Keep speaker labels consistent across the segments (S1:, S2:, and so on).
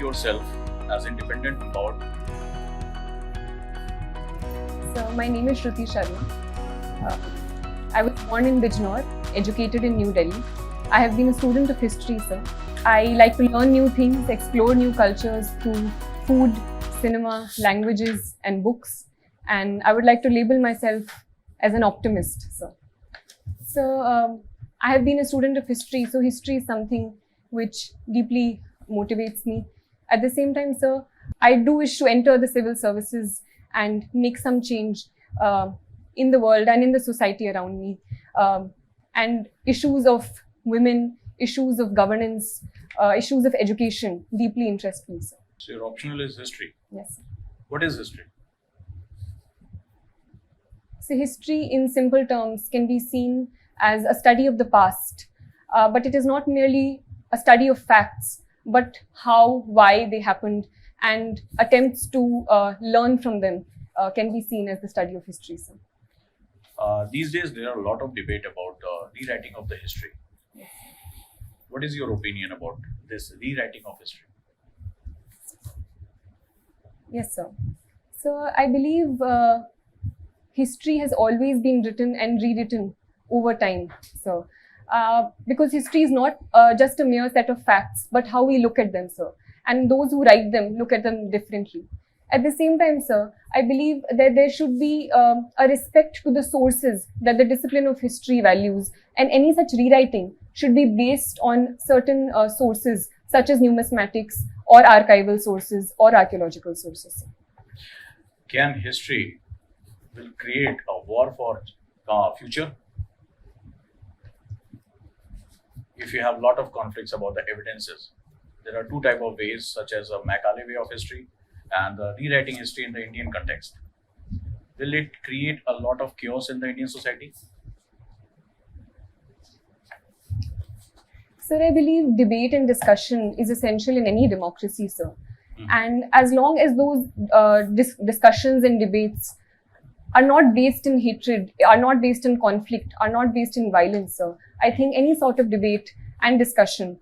S1: yourself as independent about?
S2: So my name is Shruti Sharma. I was born in Bijnor, educated in New Delhi. I have been a student of history, sir. I like to learn new things, explore new cultures through food, cinema, languages and books. And I would like to label myself as an optimist, sir. So I have been a student of history, so history is something which deeply motivates me. At the same time, sir, I do wish to enter the civil services and make some change in the world and in the society around me. And issues of women, issues of governance, issues of education deeply interest me, sir.
S1: So your optional is history.
S2: Yes, sir.
S1: What is history?
S2: So history in simple terms can be seen as a study of the past, but it is not merely a study of facts, but how, why they happened, and attempts to learn from them can be seen as the study of history, sir.
S1: These days there are a lot of debate about rewriting of the history.
S2: Yes.
S1: What is your opinion about this rewriting of history?
S2: Yes, sir. So I believe history has always been written and rewritten over time. So because history is not just a mere set of facts, but how we look at them, sir. And those who write them look at them differently. At the same time, sir, I believe that there should be a respect to the sources that the discipline of history values, and any such rewriting should be based on certain sources such as numismatics or archival sources or archaeological sources.
S1: Can history will create a war for future? If you have a lot of conflicts about the evidences, there are two types of ways, such as a Macaulay way of history and rewriting history in the Indian context. Will it create a lot of chaos in the Indian society?
S2: Sir, I believe debate and discussion is essential in any democracy, sir. And as long as those discussions and debates are not based in hatred, are not based in conflict, are not based in violence, sir, I think any sort of debate and discussion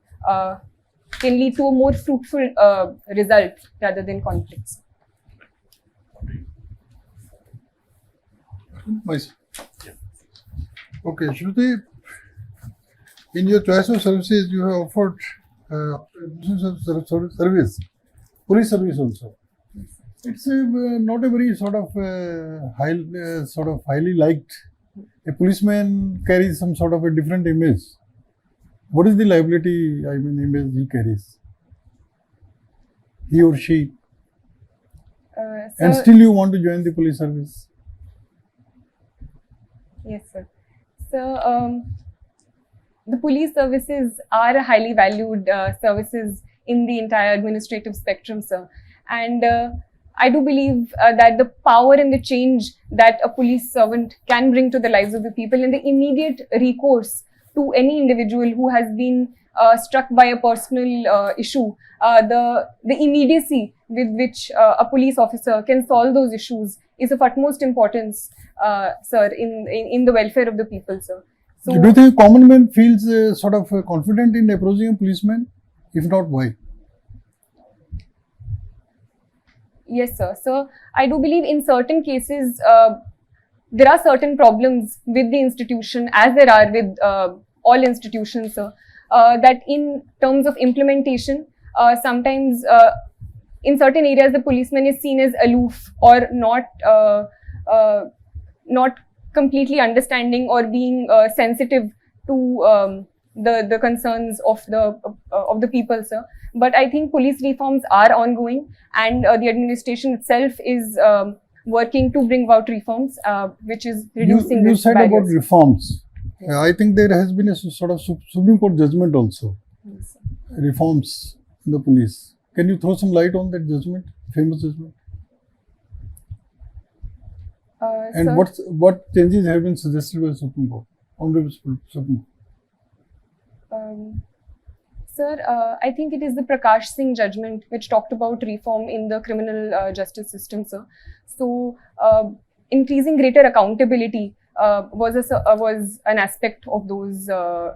S2: can lead to a more fruitful result rather than conflicts.
S3: Okay, Shruti, in your choice of services, you have offered service, police service also. It's not a very sort of highly liked. A policeman carries some sort of a different image. What is the liability, image he carries? He or she. And still you want to join the police service?
S2: Yes, sir. So, the police services are highly valued services in the entire administrative spectrum, sir. And I do believe that the power and the change that a police servant can bring to the lives of the people, and the immediate recourse to any individual who has been struck by a personal issue, the immediacy with which a police officer can solve those issues is of utmost importance, sir, in the welfare of the people, sir. So,
S3: do you think common man feels sort of confident in approaching a policeman? If not, why?
S2: Yes, sir. So I do believe in certain cases there are certain problems with the institution, as there are with all institutions, sir. That in terms of implementation, sometimes in certain areas the policeman is seen as aloof or not completely understanding or being sensitive to the concerns of the people, sir. But I think police reforms are ongoing, and the administration itself is working to bring about reforms, which is reducing
S3: You
S2: this
S3: said
S2: barriers.
S3: about reforms.
S2: Yes.
S3: I think there has been a sort of Supreme Court judgment also.
S2: Yes, sir.
S3: Reforms in the police. Can you throw some light on that judgment? Famous judgment. And
S2: Sir,
S3: what changes have been suggested by Supreme Court? Honorable Supreme Court.
S2: Sir, I think it is the Prakash Singh judgment which talked about reform in the criminal justice system, sir. So, increasing greater accountability was an aspect of those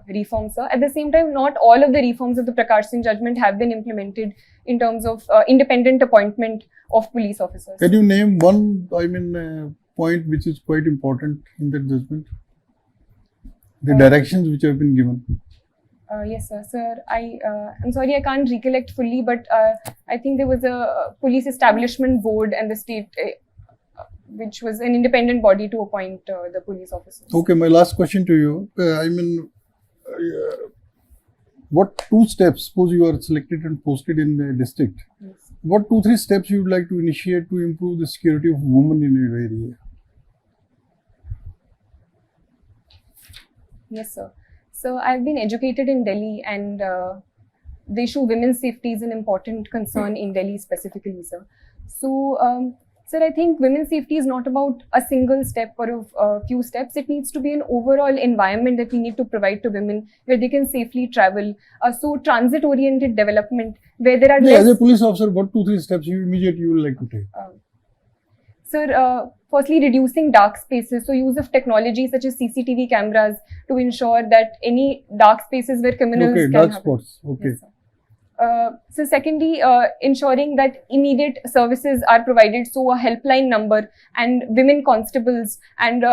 S2: reforms, sir. At the same time, not all of the reforms of the Prakash Singh judgment have been implemented in terms of independent appointment of police officers.
S3: Can you name one, point which is quite important in that judgment? The directions which have been given.
S2: Yes, sir. Sir, I'm sorry, I can't recollect fully, but I think there was a police establishment board and the state, which was an independent body to appoint the police officers.
S3: Okay, my last question to you. What 2 steps, suppose you are selected and posted in the district,
S2: Yes.
S3: what 2-3 steps you would like to initiate to improve the security of women in your area?
S2: Yes, sir. So I've been educated in Delhi, and the issue of women's safety is an important concern in Delhi specifically, sir. So, sir, I think women's safety is not about a single step or a few steps. It needs to be an overall environment that we need to provide to women where they can safely travel. So transit-oriented development where there are
S3: As a police officer, what 2-3 steps you immediately you would like to take?
S2: Sir, firstly, reducing dark spaces. So use of technology such as CCTV cameras to ensure that any dark spaces where criminals
S3: Okay,
S2: can
S3: dark
S2: happen.
S3: spots. Okay.
S2: Yes, sir. So secondly, ensuring that immediate services are provided, so a helpline number and women constables and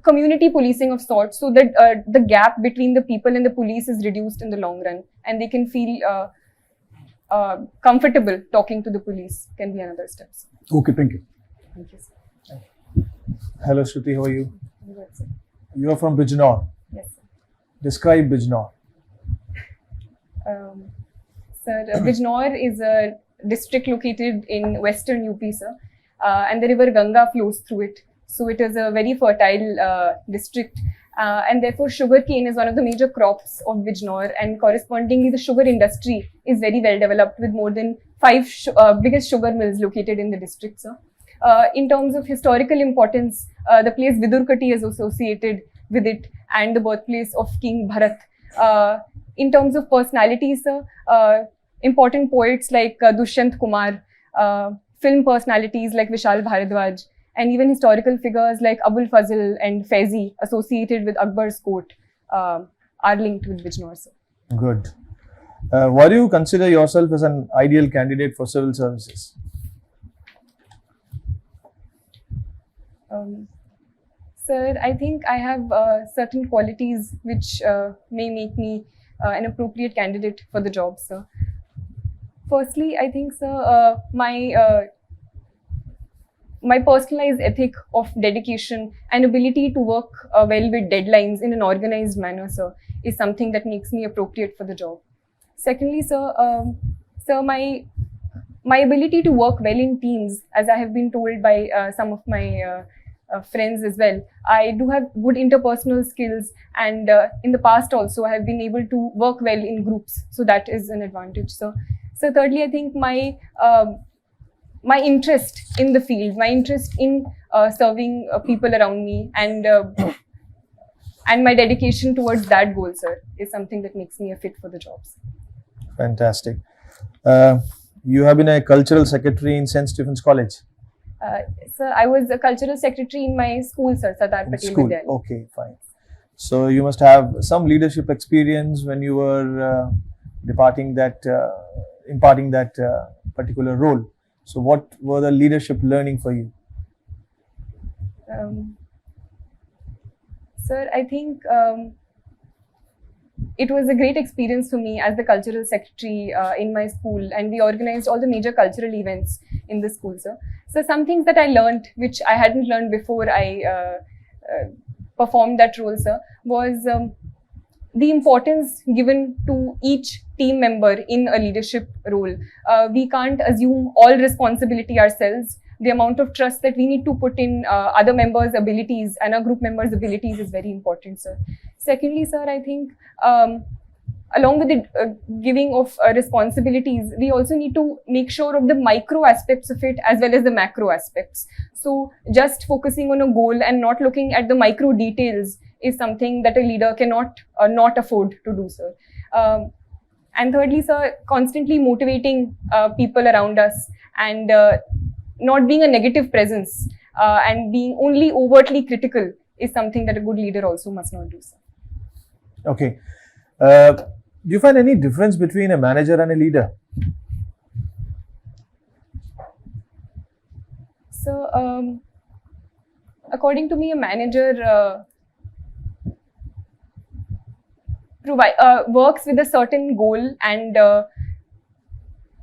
S2: community policing of sorts, so that the gap between the people and the police is reduced in the long run and they can feel comfortable talking to the police can be another step.
S3: Okay, thank you.
S2: Thank you, sir.
S4: Hello Shruti, how are you?
S2: Good, sir.
S4: You are from Bijnor.
S2: Yes, sir.
S4: Describe Bijnor.
S2: Sir, Bijnor is a district located in western UP, sir, and the river Ganga flows through it. So it is a very fertile district, and therefore sugarcane is one of the major crops of Bijnor, and correspondingly the sugar industry is very well developed with more than 5 biggest sugar mills located in the district, sir. In terms of historical importance, the place Vidurkati is associated with it and the birthplace of King Bharat. In terms of personalities, sir, important poets like Dushyant Kumar, film personalities like Vishal Bharadwaj, and even historical figures like Abul Fazl and Faizi associated with Akbar's court are linked with Bijnor, sir.
S4: Good. Why do you consider yourself as an ideal candidate for civil services?
S2: Sir, I think I have certain qualities which may make me an appropriate candidate for the job, sir. Firstly, I think, sir, my personalized ethic of dedication and ability to work well with deadlines in an organized manner, sir, is something that makes me appropriate for the job. Secondly, sir, my ability to work well in teams, as I have been told by some of my friends as well. I do have good interpersonal skills, and in the past also I have been able to work well in groups, so that is an advantage. So thirdly, I think my interest in the field, my interest in serving people around me, and my dedication towards that goal, sir, is something that makes me a fit for the jobs.
S4: Fantastic. You have been a cultural secretary in St. Stephen's College.
S2: Sir, I was a cultural secretary in my school, sir, Sardar Patel
S4: School.
S2: Vidyalaya.
S4: Okay, fine. So you must have some leadership experience when you were imparting that particular role. So what were the leadership learning for you?
S2: Sir, I think it was a great experience for me as the cultural secretary in my school, and we organized all the major cultural events in the school, sir. So some things that I learned, which I hadn't learned before I performed that role, sir, was the importance given to each team member in a leadership role. We can't assume all responsibility ourselves. The amount of trust that we need to put in other members' abilities and our group members' abilities is very important, sir. Secondly, sir, I think along with the giving of responsibilities, we also need to make sure of the micro aspects of it as well as the macro aspects. So just focusing on a goal and not looking at the micro details is something that a leader cannot not afford to do, sir. And thirdly, sir, constantly motivating people around us and not being a negative presence and being only overtly critical is something that a good leader also must not do, sir.
S4: Okay. Do you find any difference between a manager and a leader?
S2: So, according to me, a manager works with a certain goal and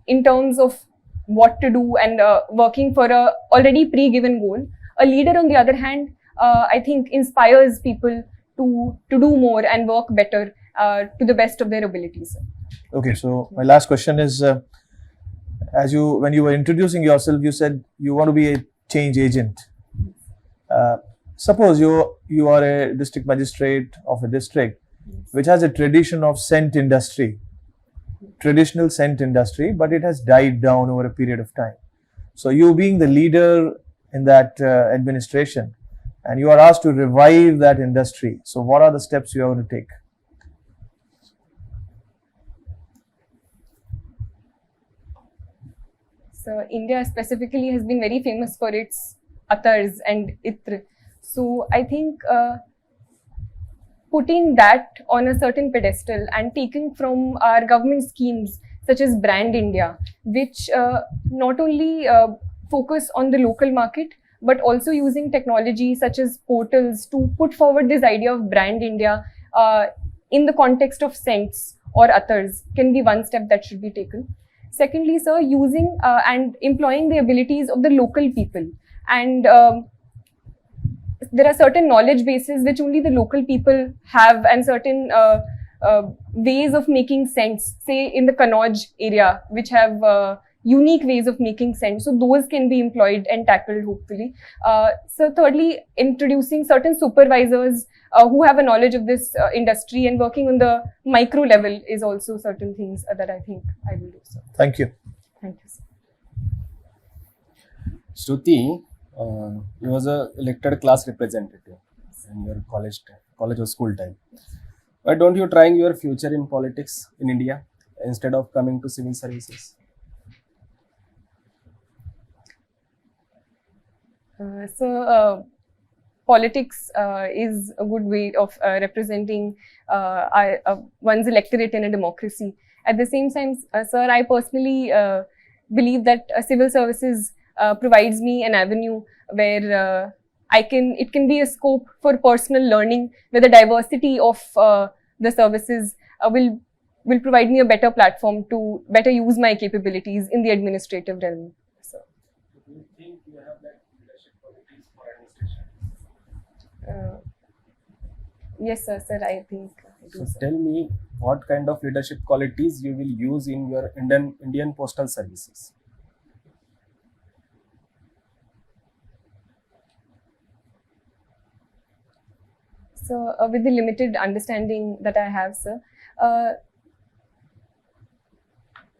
S2: in terms of what to do and working for a already pre-given goal. A leader, on the other hand, I think inspires people to do more and work better to the best of their abilities.
S4: Okay, so my last question is, when you were introducing yourself, you said you want to be a change agent. Suppose you are a district magistrate of a district which has a traditional scent industry, but it has died down over a period of time. So you being the leader in that administration, and you are asked to revive that industry. So what are the steps you are going to take?
S2: So India specifically has been very famous for its attars and itr. So I think putting that on a certain pedestal and taking from our government schemes such as Brand India, which not only focus on the local market, but also using technology such as portals to put forward this idea of Brand India in the context of scents or attars, can be one step that should be taken. Secondly, sir, using and employing the abilities of the local people. And there are certain knowledge bases which only the local people have, and certain ways of making scents, say in the Kannauj area, which have unique ways of making scents. So those can be employed and tackled, hopefully. So thirdly, introducing certain supervisors who have a knowledge of this industry and working on the micro level is also certain things that I think I will do. So
S4: Thank you.
S2: thank you, sir.
S5: Shruti, you was a elected class representative in your college or school time. Why don't you trying your future in politics in India instead of coming to civil services?
S2: Politics is a good way of representing one's electorate in a democracy. At the same time, sir, I personally believe that civil services provides me an avenue where it can be a scope for personal learning, where the diversity of the services will provide me a better platform to better use my capabilities in the administrative realm. So,
S5: Do you think you have that leadership qualities for administration?
S2: yes, sir, I think I do.
S5: So
S2: Sir.
S5: tell me what kind of leadership qualities you will use in your Indian Postal Services.
S2: So, with the limited understanding that I have, sir,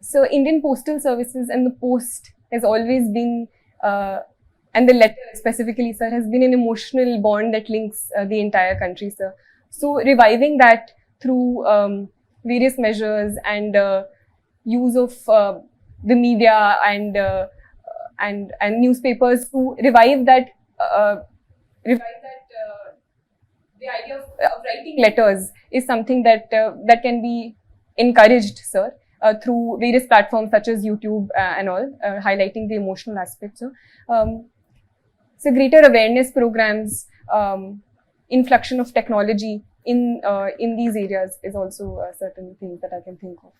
S2: so Indian Postal Services and the post has always been, and the letter specifically, sir, has been an emotional bond that links the entire country, sir. So, reviving that through various measures and use of the media and newspapers to revive that. The idea of writing letters is something that can be encouraged, sir, through various platforms such as YouTube and all, highlighting the emotional aspects. So greater awareness programs, inflection of technology in these areas is also certain things that I can think of.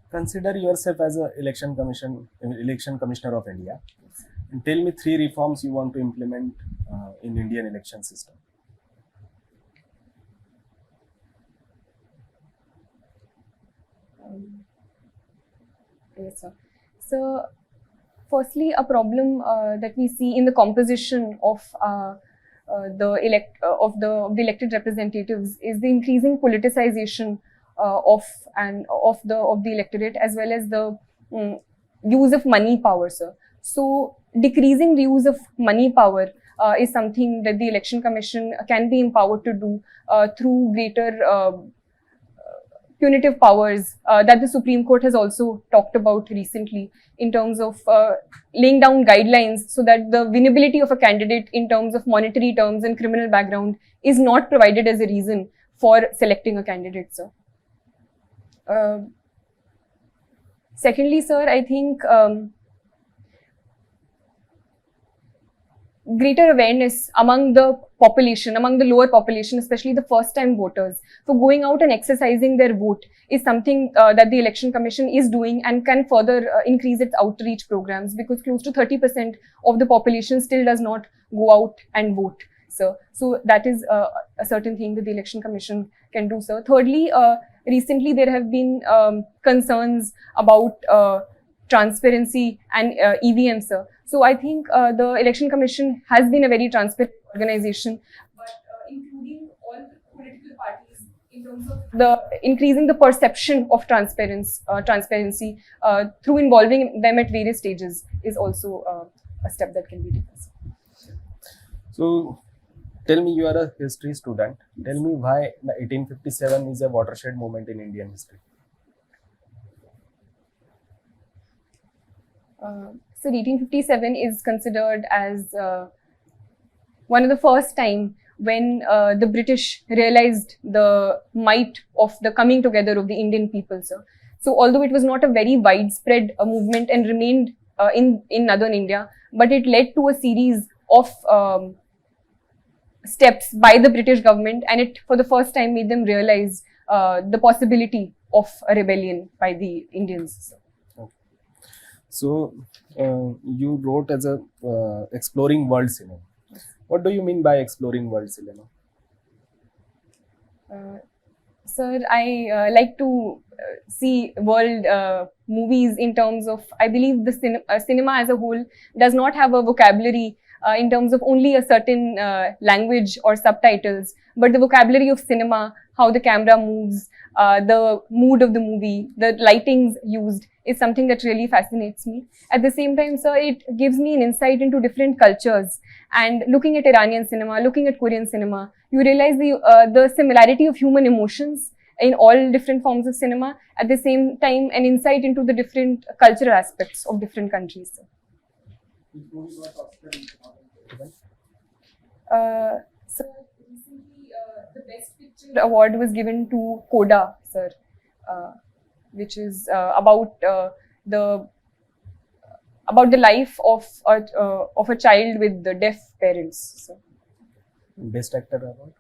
S5: Consider yourself as an election commissioner of India, and tell me 3 reforms you want to implement in Indian election system.
S2: Yes, sir. So, firstly, a problem that we see in the composition of the elected representatives is the increasing politicization of the electorate, as well as the use of money power, sir. So, decreasing the use of money power is something that the Election Commission can be empowered to do through greater punitive powers that the Supreme Court has also talked about recently in terms of laying down guidelines so that the winnability of a candidate in terms of monetary terms and criminal background is not provided as a reason for selecting a candidate, sir. Secondly, sir, I think greater awareness among the population, among the lower population, especially the first-time voters, for going out and exercising their vote is something that the Election Commission is doing and can further increase its outreach programs, because close to 30% of the population still does not go out and vote, sir. So that is a certain thing that the Election Commission can do, sir. Thirdly, recently there have been concerns about transparency and EVM, sir. So I think the Election Commission has been a very transparent organization, but including all the political parties in terms of increasing the perception of transparency through involving them at various stages is also a step that can be taken.
S5: So, tell me, you are a history student. Tell me why 1857 is a watershed moment in Indian history.
S2: So 1857 is considered as one of the first time when the British realized the might of the coming together of the Indian people, sir. So although it was not a very widespread movement and remained in northern India, but it led to a series of steps by the British government, and it for the first time made them realize the possibility of a rebellion by the Indians, sir.
S5: So, you wrote as a exploring world cinema. What do you mean by exploring world cinema?
S2: Sir, I like to see world movies in terms of, I believe the cinema as a whole does not have a vocabulary in terms of only a certain language or subtitles, but the vocabulary of cinema, how the camera moves, the mood of the movie, the lightings used is something that really fascinates me. At the same time, sir, it gives me an insight into different cultures. And looking at Iranian cinema, looking at Korean cinema, you realize the similarity of human emotions in all different forms of cinema. At the same time, an insight into the different cultural aspects of different countries, sir. So recently, the Best Picture award was given to Coda, sir, which is about the life of a child with the deaf parents. So,
S5: Best Actor award?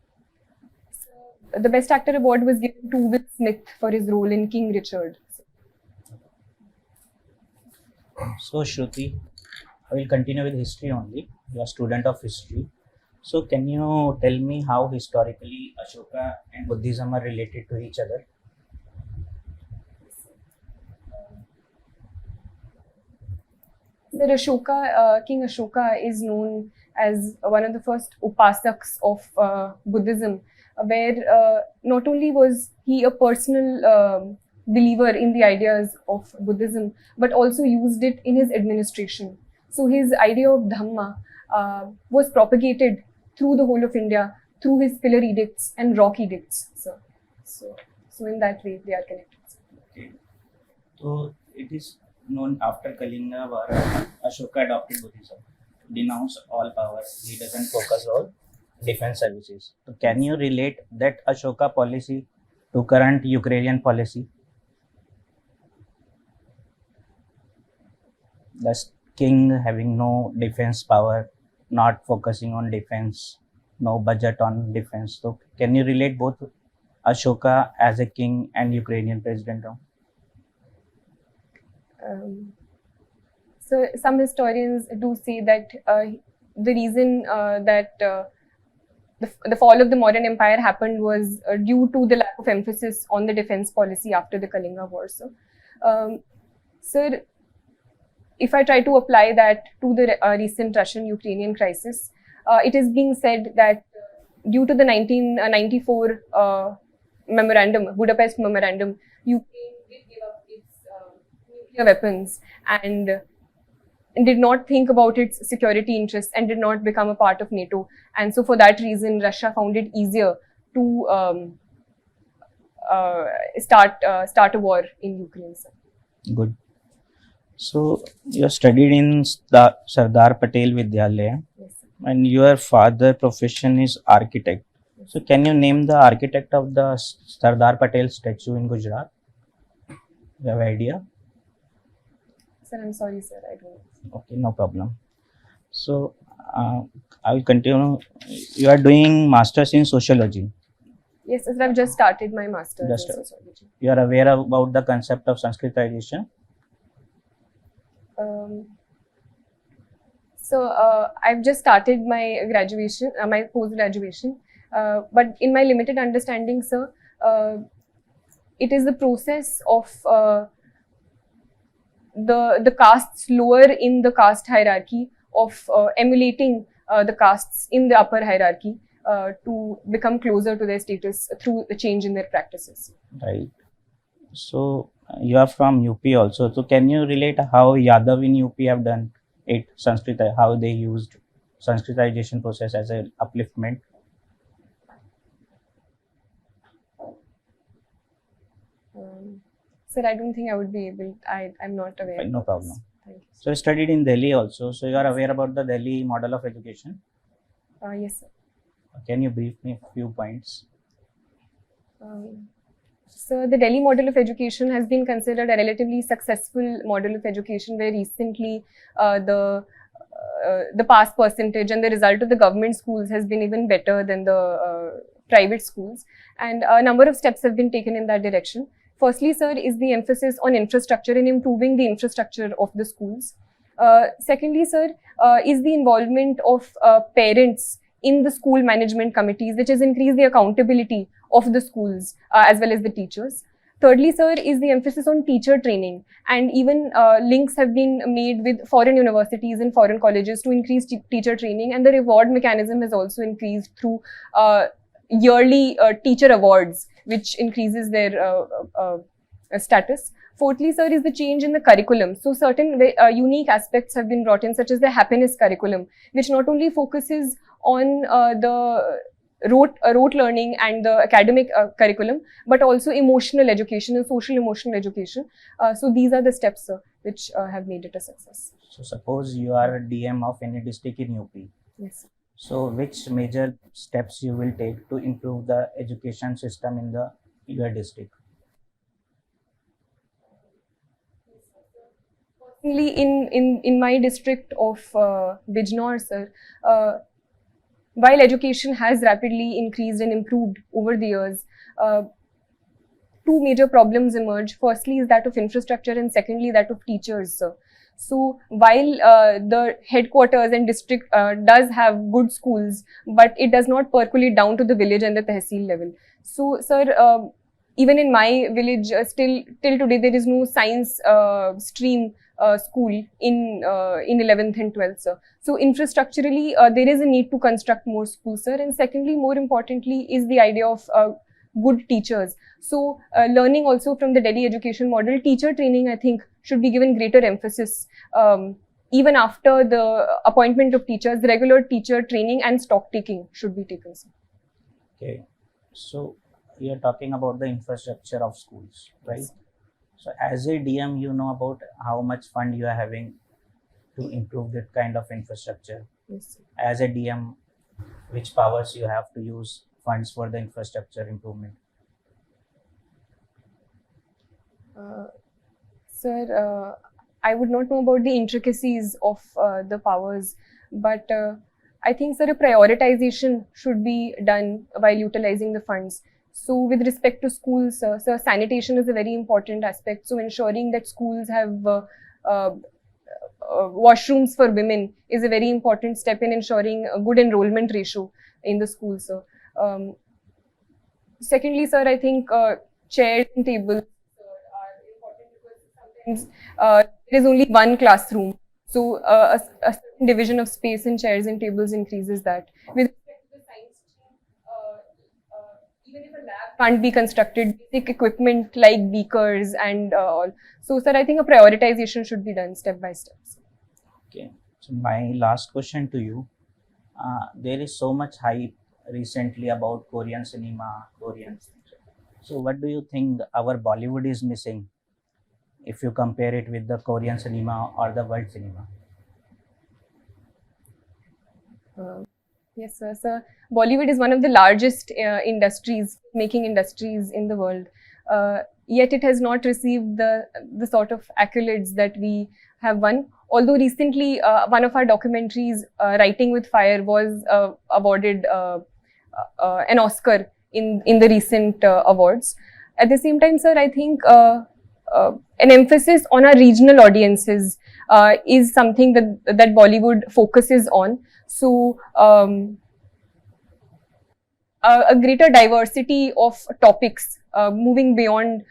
S2: the Best Actor award was given to Will Smith for his role in King Richard.
S6: So Shruti, I will continue with history only. You are a student of history. So can you tell me how historically Ashoka and Buddhism are related to each other?
S2: The Ashoka, King Ashoka is known as one of the first upasaks of Buddhism, where not only was he a personal believer in the ideas of Buddhism, but also used it in his administration. So his idea of Dhamma was propagated through the whole of India through his pillar edicts and rock edicts. So in that way they are connected.
S6: Okay. So it is known after Kalinga War, Ashoka adopted Buddhism, denounced all powers, leaders and focus on defense services. So can you relate that Ashoka policy to current Ukrainian policy? The king having no defense power, not focusing on defense, no budget on defense. So can you relate both Ashoka as a king and Ukrainian president now?
S2: So some historians do say that the reason that the fall of the modern empire happened was due to the lack of emphasis on the defense policy after the Kalinga War. So, sir, if I try to apply that to the recent Russian-Ukrainian crisis, it is being said that due to the 1994 memorandum, Budapest memorandum, Ukraine did give up its nuclear weapons and did not think about its security interests and did not become a part of NATO. And so for that reason, Russia found it easier to start a war in Ukraine, sir.
S6: Good. So you studied in Sardar Patel Vidyalaya,
S2: Yes, sir.
S6: and your father profession is architect. So can you name the architect of the Sardar Patel statue in Gujarat? You have idea?
S2: Sir, I'm sorry, sir. I don't know.
S6: Okay, no problem. So I will continue. You are doing masters in sociology.
S2: Yes, sir. I've just started my master's
S6: Just-
S2: in sociology.
S6: You are aware about the concept of Sanskritization.
S2: So I've just started my graduation, my post-graduation. But in my limited understanding, sir, it is the process of the castes lower in the caste hierarchy of emulating the castes in the upper hierarchy to become closer to their status through the change in their practices.
S6: Right. So you are from UP also. So can you relate how Yadav in UP have done it Sanskrit, how they used Sanskritization process as a upliftment?
S2: Sir, I don't think I would be able. I'm not aware.
S6: Fine, no
S2: of
S6: problem.
S2: this. Thank you.
S6: So you studied in Delhi also. So you are aware about the Delhi model of education.
S2: Yes, sir.
S6: Can you brief me a few points?
S2: So the Delhi model of education has been considered a relatively successful model of education, where recently the pass percentage and the result of the government schools has been even better than the private schools, and a number of steps have been taken in that direction. Firstly, sir, is the emphasis on infrastructure and improving the infrastructure of the schools. Secondly, sir, is the involvement of parents in the school management committees, which has increased the accountability of the schools as well as the teachers. Thirdly, sir, is the emphasis on teacher training, and even links have been made with foreign universities and foreign colleges to increase teacher training, and the reward mechanism has also increased through yearly teacher awards, which increases their status. Fourthly, sir, is the change in the curriculum. So certain unique aspects have been brought in, such as the happiness curriculum, which not only focuses on the rote learning and the academic curriculum, but also emotional education and social emotional education. So these are the steps, sir, which have made it a success.
S6: So suppose you are a DM of any district in UP.
S2: Yes.
S6: So which major steps you will take to improve the education system in your district?
S2: Personally, in my district of Bijnor, sir, while education has rapidly increased and improved over the years, two major problems emerge. Firstly is that of infrastructure, and secondly that of teachers, sir. So while the headquarters and district does have good schools, but it does not percolate down to the village and the tehsil level. So, sir, even in my village, till today there is no science stream school in 11th and 12th, sir. So infrastructurally, there is a need to construct more schools, sir. And secondly, more importantly, is the idea of good teachers. So learning also from the Delhi education model, teacher training, I think, should be given greater emphasis. Even after the appointment of teachers, regular teacher training and stock taking should be taken, sir.
S6: Okay. So you are talking about the infrastructure of schools, right?
S2: Yes.
S6: So as a DM, you know about how much fund you are having to improve that kind of infrastructure.
S2: Yes, sir.
S6: As a DM, which powers you have to use funds for the infrastructure improvement?
S2: Sir, I would not know about the intricacies of the powers, but I think, sir, a prioritization should be done while utilizing the funds. So with respect to schools, sir, sanitation is a very important aspect. So ensuring that schools have washrooms for women is a very important step in ensuring a good enrollment ratio in the schools, sir. Secondly, sir, I think chairs and tables are important, because sometimes there is only one classroom. So a certain division of space in chairs and tables increases that. With respect to the science stream, even if a lab can't be constructed, basic equipment like beakers and all. So, sir, I think a prioritization should be done step by step.
S6: Okay. So my last question to you, there is so much hype recently about Korean cinema, Korean. So, what do you think our Bollywood is missing if you compare it with the Korean cinema or the world cinema?
S2: Yes, sir. So Bollywood is one of the largest making industries in the world. Yet it has not received the sort of accolades that we have won. Although recently, one of our documentaries, Writing with Fire, was awarded an Oscar in the recent awards. At the same time, sir, I think an emphasis on our regional audiences is something that Bollywood focuses on. So, a greater diversity of topics, moving beyond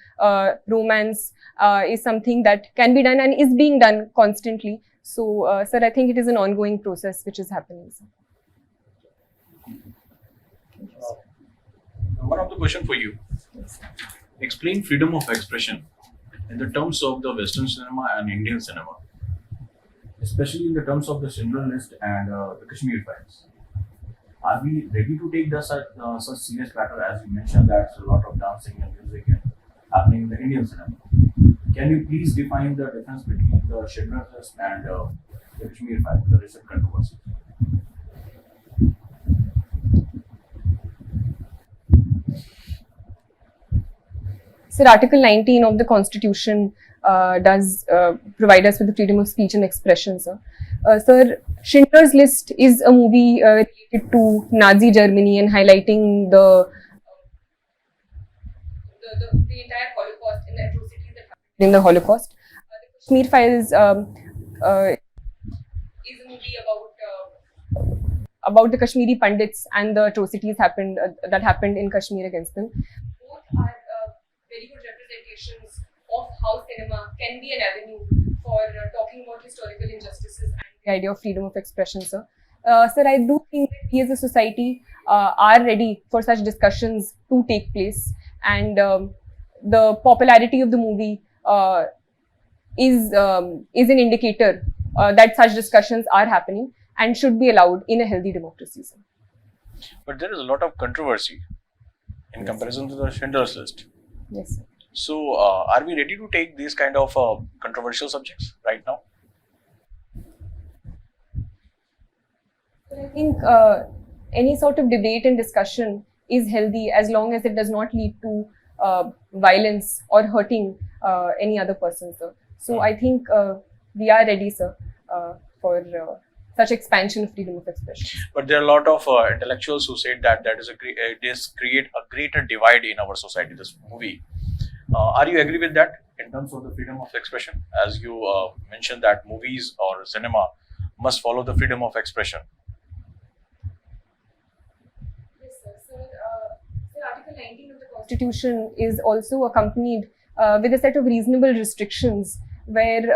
S2: romance, is something that can be done and is being done constantly. So, sir, I think it is an ongoing process which is happening. Sir.
S1: One of the question for you. Explain freedom of expression in the terms of the Western cinema and Indian cinema, especially in the terms of the Schindler's List and the Kashmir Files. Are we ready to take such serious matter, as you mentioned that a lot of dancing and music happening in the Indian cinema? Can you please define the difference between the Schindler's List and the Kashmir Files, the recent controversy?
S2: Sir, Article 19 of the Constitution does provide us with the freedom of speech and expression, sir. Sir, Schindler's List is a movie related to Nazi Germany and highlighting the entire Holocaust and the atrocities that happened in the Holocaust. The Kashmir Files is a movie about the Kashmiri Pandits and the atrocities that happened in Kashmir against them. Both are very good representations of how cinema can be an avenue for talking about historical injustices and the idea of freedom of expression, sir. Sir, I do think that we as a society are ready for such discussions to take place, and the popularity of the movie is an indicator that such discussions are happening and should be allowed in a healthy democracy, sir.
S1: But there is a lot of controversy in comparison to the Schindler's List.
S2: Yes, sir.
S1: So, are we ready to take these kind of controversial subjects right now?
S2: I think any sort of debate and discussion is healthy as long as it does not lead to violence or hurting any other person, sir. So I think we are ready, sir, for such expansion of freedom of expression.
S1: But there are a lot of intellectuals who said that this create a greater divide in our society, this movie. Are you agree with that in terms of the freedom of expression? As you mentioned that movies or cinema must follow the freedom of expression.
S2: Yes, sir. So, Article 19 of the Constitution is also accompanied with a set of reasonable restrictions where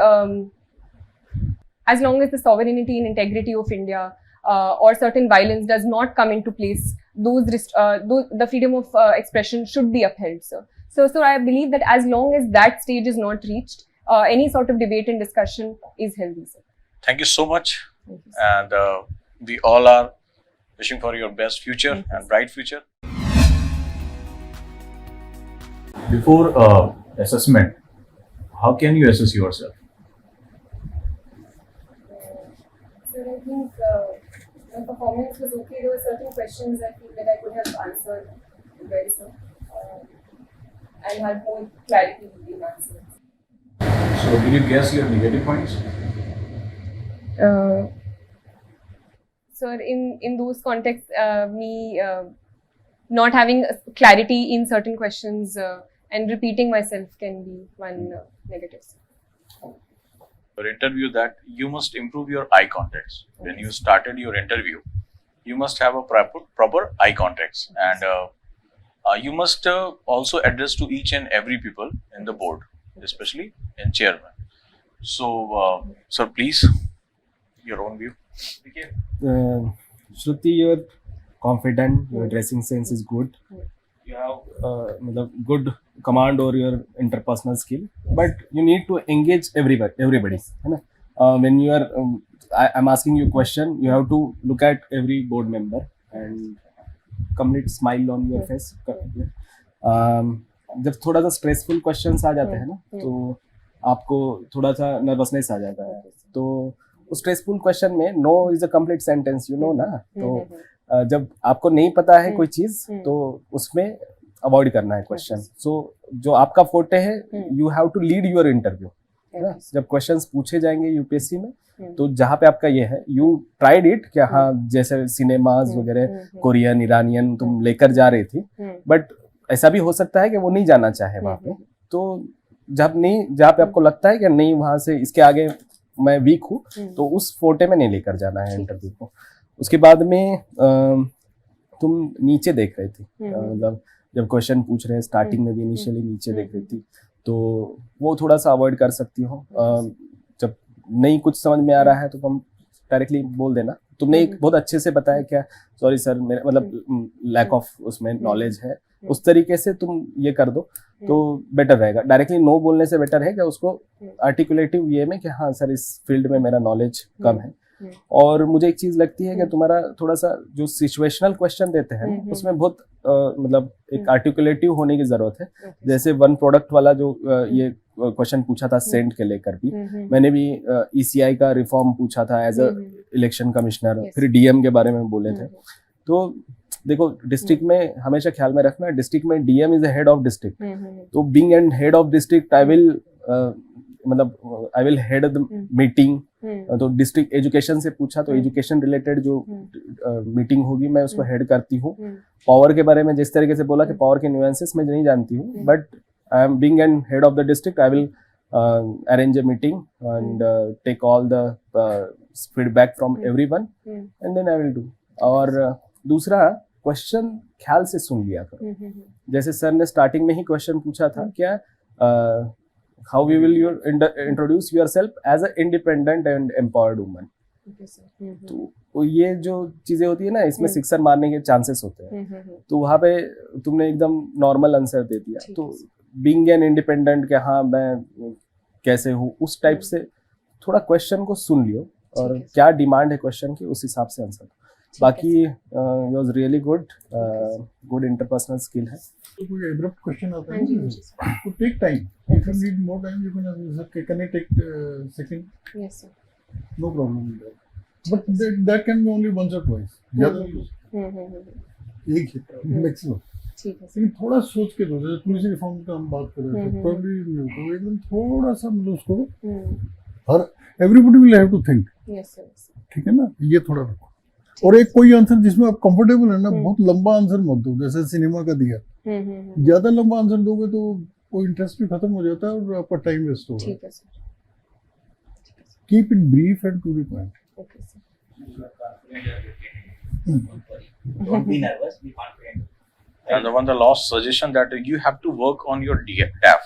S2: as long as the sovereignty and integrity of India or certain violence does not come into place, the freedom of expression should be upheld, sir. So I believe that as long as that stage is not reached, any sort of debate and discussion is healthy, sir.
S1: Thank you so much. Thank you, and we all are wishing for your best future and bright future. Before assessment, how can you assess yourself?
S2: Sir, I think my performance was okay. There were certain questions I feel that I could have answered well, sir. And had more clarity with the answers.
S1: So, did you guess your negative points?
S2: Sir, in those contexts, me not having clarity in certain questions and repeating myself can be one negative.
S1: Your interview that you must improve your eye contacts. When you started your interview, you must have a proper eye contacts, and you must also address to each and every people in the board, especially in chairman. So, sir, please, your own view.
S5: Shruti, you're confident, your dressing sense is good, you have good command over your interpersonal skill, but you need to engage everybody. When you are, I'm asking you a question, you have to look at every board member and complete smile on your face. जब थोड़ा सा stressful questions आ जाते हैं ना, तो आपको थोड़ा सा नर्वसनेस आ जाता है। तो उस स्ट्रेसफुल क्वेश्चन में no is a complete sentence, you know ना। तो जब आपको नहीं पता है कोई चीज, तो उसमें अवॉइड करना है क्वेश्चन। सो जो आपका फोटे है, you have to lead your interview. जब क्वेश्चंस पूछे जाएंगे यूपीएससी में, तो जहाँ पे आपका ये है, यू ट्राइड इट क्या, हाँ जैसे सिनेमाज वगैरह कोरियन ईरानियन तुम लेकर जा रही थी, बट ऐसा भी हो सकता है कि वो नहीं जाना चाहे वहाँ पे। तो जहाँ पे आपको लगता है कि नहीं वहां से इसके आगे मैं वीक हूँ, तो उस फोटे में नहीं लेकर जाना है इंटरव्यू को। उसके बाद में तुम नीचे देख रही थी, मतलब जब क्वेश्चन पूछ रहे हैं स्टार्टिंग में भी इनिशियली नीचे देख रही थी, तो वो थोड़ा सा अवॉइड कर सकती हो। जब नहीं कुछ समझ में आ रहा है तो तुम डायरेक्टली बोल देना। तुमने एक बहुत अच्छे से बताया क्या, सॉरी सर मेरा मतलब लैक ऑफ उसमें नॉलेज है, उस तरीके से तुम ये कर दो तो बेटर रहेगा। डायरेक्टली नो बोलने से बेटर है कि उसको आर्टिकुलेटिव ये में कि हाँ सर इस फील्ड में मेरा नॉलेज कम है। और मुझे एक चीज लगती है कि तुम्हारा थोड़ा सा जो सिचुएशनल क्वेश्चन देते हैं उसमें बहुत मतलब एक आर्टिकुलेटिव होने की जरूरत है। जैसे वन प्रोडक्ट वाला जो ये क्वेश्चन पूछा था सेंट के लेकर भी, मैंने भी ईसीआई का रिफॉर्म पूछा था एज अ इलेक्शन कमिश्नर, फिर डीएम के बारे में बोले थे। तो देखो डिस्ट्रिक्ट में हमेशा ख्याल में रखना, डिस्ट्रिक्ट में DM is head of district. तो being and head of district I will head the meeting. तो डिस्ट्रिक्ट एजुकेशन से पूछा तो एजुकेशन रिलेटेड जो मीटिंग होगी मैं उसको हेड करती हूँ। पावर के बारे में जिस तरीके से बोला कि पावर के न्यूएंसेस मैं नहीं जानती हूँ, but I am being and head of the district I will arrange a meeting and take all the feedback from everyone and then I will do। और दूसरा क्वेश्चन ख्याल से सुन लिया करो। जैसे सर ने स्टार्टिंग में ही क्वेश्चन पूछा था क्या, how we will introduce yourself as a independent and empowered woman. तो ये जो चीजें होती है ना, इसमें सिक्सर मारने के चांसेस होते हैं। तो वहां पे तुमने एकदम नॉर्मल आंसर दे दिया। तो बीइंग एन इंडिपेंडेंट के हाँ मैं कैसे हूँ, उस टाइप से थोड़ा क्वेश्चन को सुन लियो और क्या डिमांड है क्वेश्चन की, उस हिसाब से आंसर। बाकी was really good, good interpersonal skill है।
S3: तो कोई एब्रप्ट क्वेश्चन आता है तो take time, if you need more time you can I take second,
S2: yes sir,
S3: no problem but that can be only once और twice, ज्यादा नहीं, एक ही मैक्सिमम।
S2: ठीक है
S3: लेकिन थोड़ा सोच के दो। जैसे पुलिस रिफॉर्म का हम बात कर रहे थे, प्रॉब्ली तो एकदम थोड़ा सा मतलब उसको हर everybody will have to think,
S2: yes sir,
S3: ठीक है ना, ये थोड़ा रखो। और एक कोई आंसर जिसमें आप कंफर्टेबल है ना, बहुत लंबा आंसर मत दो। जैसे सिनेमा का दिया, ज्यादा लंबा आंसर दोगे तो वो इंटरेस्ट भी खत्म हो जाता है और आपका टाइम वेस्ट होगा।
S2: ठीक है sir,
S3: keep it brief and to the point.
S2: Okay sir,
S6: don't be nervous, be confident।
S1: And the last suggestion that you have to work on your DAF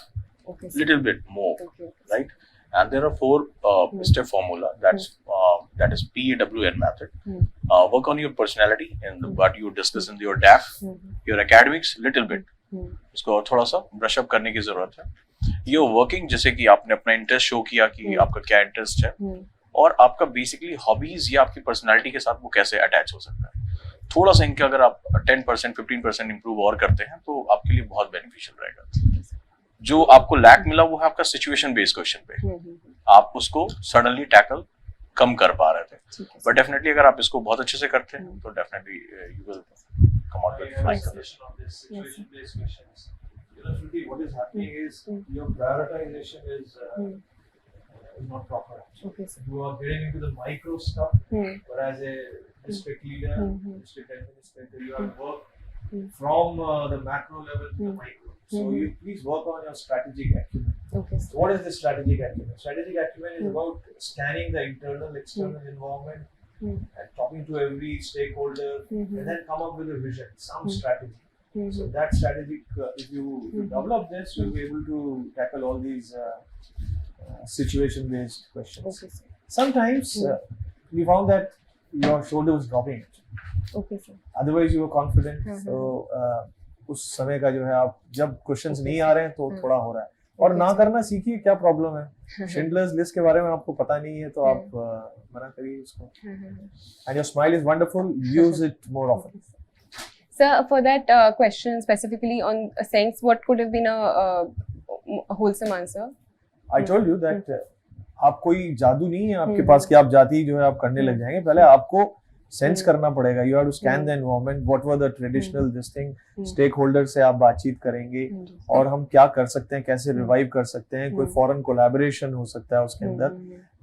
S2: okay sir,
S1: little bit more,
S2: okay,
S1: right? And there are 4 step formula that is PAWN method. Work on your personality and what you discuss in your DAF, your academics little bit, उसको थोड़ा सा brush up करने की जरूरत है। Your working, जैसे कि आपने अपना इंटरेस्ट शो किया कि आपका क्या इंटरेस्ट है और आपका बेसिकली हॉबीज या आपकी पर्सनालिटी के साथ वो कैसे अटैच हो सकता है। थोड़ा सा इनके अगर आप 10% 15% इंप्रूव और करते हैं तो आपके लिए बहुत बेनिफिशियल रहेगा। जो आपको लैक मिला वो है आपका सिचुएशन बेस्ड क्वेश्चन पे, आप उसको सडनली टैकल कम कर पा रहे थे, बट डेफिनेटली अगर आप इसको बहुत अच्छे से करते हैं तो definitely you will come out with flying colours.
S4: Shruti, what is happening is your prioritization is not proper.
S2: okay sir,
S4: You are getting into the micro stuff, whereas a district leader, district administrator, you have work from the macro level to the micro. So you please work on your strategic acumen.
S2: okay sir,
S4: So what is the strategic acumen? Strategic acumen is about scanning the internal, external environment and talking to every stakeholder and then come up with a vision, some strategy. So that strategic, if you develop this, you'll be able to tackle all these situation-based questions.
S2: okay sir,
S4: Sometimes we found that your shoulder was dropping.
S2: okay sir,
S4: Otherwise, you were confident. So उस समय का जो है आप जब questions नहीं आ रहे हैं तो थोड़ा हो रहा है, और ना करना सीखिए। क्या प्रॉब्लम है, शिंडलर्स लिस्ट के बारे में आपको पता नहीं है तो आप मना करिए उसको। And your smile is wonderful, use it more often.
S2: Sir, for that question specifically on a sense, what could have been a wholesome answer?
S4: I told you that आप कोई जादू नहीं है आपके पास कि आप जाति जो है आप करने लग जाएंगे. पहले आपको सेंस करना पड़ेगा. You have to scan the environment. What were the traditional this thing? Stakeholder से आप बातचीत करेंगे और हम क्या कर सकते हैं, कैसे रिवाइव कर सकते हैं, कोई फॉरेन कोलैबोरेशन हो सकता है उसके अंदर.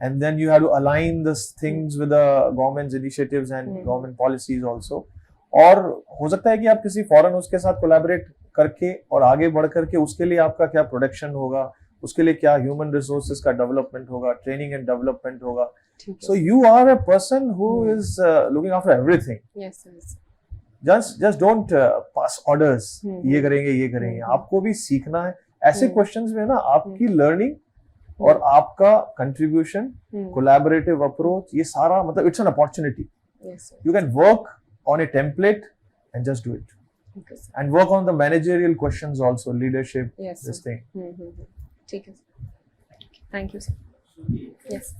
S4: And then you have to align the things with the government's initiatives and government policies also. और हो सकता है कि आप किसी फॉरेन उसके साथ कोलैबोरेट करके और आगे बढ़ करके उसके लिए आपका क्या प्रोडक्शन होगा, उसके लिए क्या ह्यूमन रिसोर्सेज का डेवलपमेंट होगा, ट्रेनिंग एंड डेवलपमेंट होगा. So you are a person who is looking after everything.
S2: Yes, yes.
S4: Just don't pass orders. ये करेंगे. आपको भी सीखना है. ऐसे क्वेश्चंस में ना आपकी लर्निंग और आपका कंट्रीब्यूशन, कोलैबोरेटिव अप्रोच, ये सारा मतलब it's an opportunity.
S2: Yes, sir.
S4: You can work on a template and just do it.
S2: Okay, sir.
S4: And work on the managerial questions also, leadership,
S2: Yes,
S4: this
S2: sir.
S4: thing.
S2: ठीक है sir. Thank you, sir. Yes.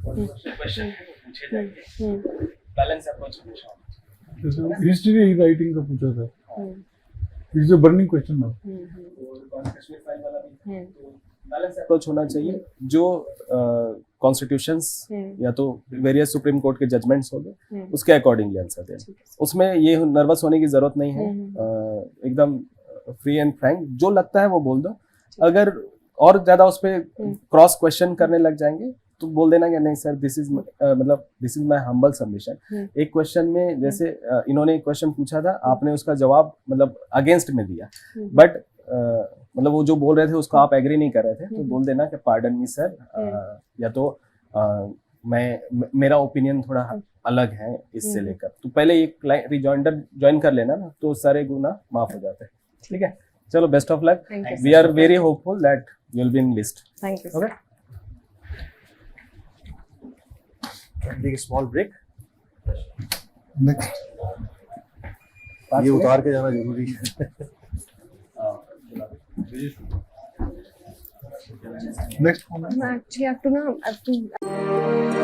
S5: Question पूछे जाएंगे. Balance approach पूछा.
S3: History writing का पूछा था. It's a burning question now.
S5: Kashmir file वाला भी. बैलेंस अप्रोच होना चाहिए. जो कॉन्स्टिट्यूशंस या तो वेरियस सुप्रीम कोर्ट के जजमेंट्स हो गए उसके अकॉर्डिंगली आंसर दें. उसमें ये नर्वस होने की जरूरत नहीं है. एकदम फ्री एंड फ्रैंक जो लगता है वो बोल दो. अगर और ज्यादा उस पर क्रॉस क्वेश्चन करने लग जाएंगे तो बोल देना कि नहीं sir this is my humble submission. एक क्वेश्चन में जैसे इन्होंने एक क्वेश्चन पूछा था, आपने उसका जवाब मतलब अगेंस्ट में दिया, बट मतलब वो जो बोल रहे थे उसको आप एग्री नहीं कर रहे थे, तो बोल देना कि पार्डन मी सर, या तो मेरा ओपिनियन थोड़ा अलग है इससे लेकर. तो पहले एक रिजॉइंडर ज्वाइन कर लेना ना, तो सारे गुना माफ हो जाते हैं. ठीक है, चलो best of luck. We are very hopeful that you will be in list.
S2: Thank you, sir.
S4: Okay. Can take a small break.
S3: Next
S4: ये उतार के जाना जरूरी है.
S3: नेक्स्ट कौन है?
S2: Actually, I have to